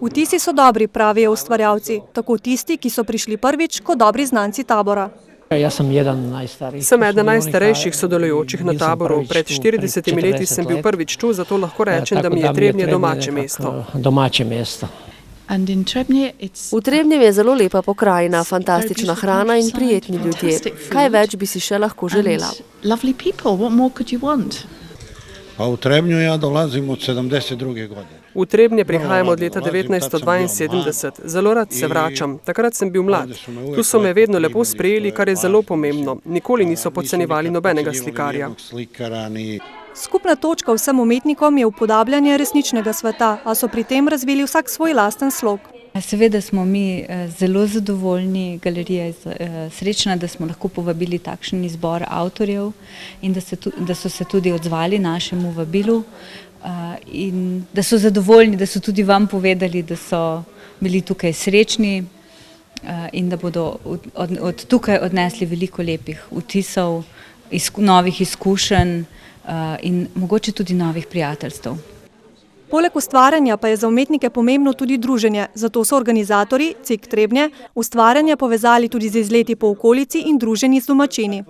Vtisi so dobri, pravijo ustvarjalci, tako tisti, ki so prišli prvič, kot dobri znanci tabora. Sem eden najstarejših sodelujočih na taboru. Pred 40 leti sem bil prvič tu, zato lahko rečem, da mi je Trebnje domače mesto. V Trebnjem je zelo lepa pokrajina, fantastična hrana in prijetni ljudje. Kaj več bi si še lahko želela? Pa v Trebnju ja dolazim od 72. godine. V Trebnje prihajam od leta 1972. Zelo rad se vračam. Takrat sem bil mlad. Tu so me vedno lepo sprejeli, kar je zelo pomembno. Nikoli niso podcenjevali nobenega slikarja. Skupna točka vsem umetnikom je upodabljanje resničnega sveta, a so pri tem razvili vsak svoj lasten slog. Seveda smo mi zelo zadovoljni, galerija je srečna, da smo lahko povabili takšen izbor avtorjev in da so se tudi odzvali našemu vabilu in da so zadovoljni, da so tudi vam povedali, da so bili tukaj srečni in da bodo od tukaj odnesli veliko lepih vtisov, novih izkušenj in mogoče tudi novih prijateljstev. Poleg ustvarjanja pa je za umetnike pomembno tudi druženje, zato so organizatorji, CIK Trebnje, ustvarjanje povezali tudi z izleti po okolici in druženji z domačini.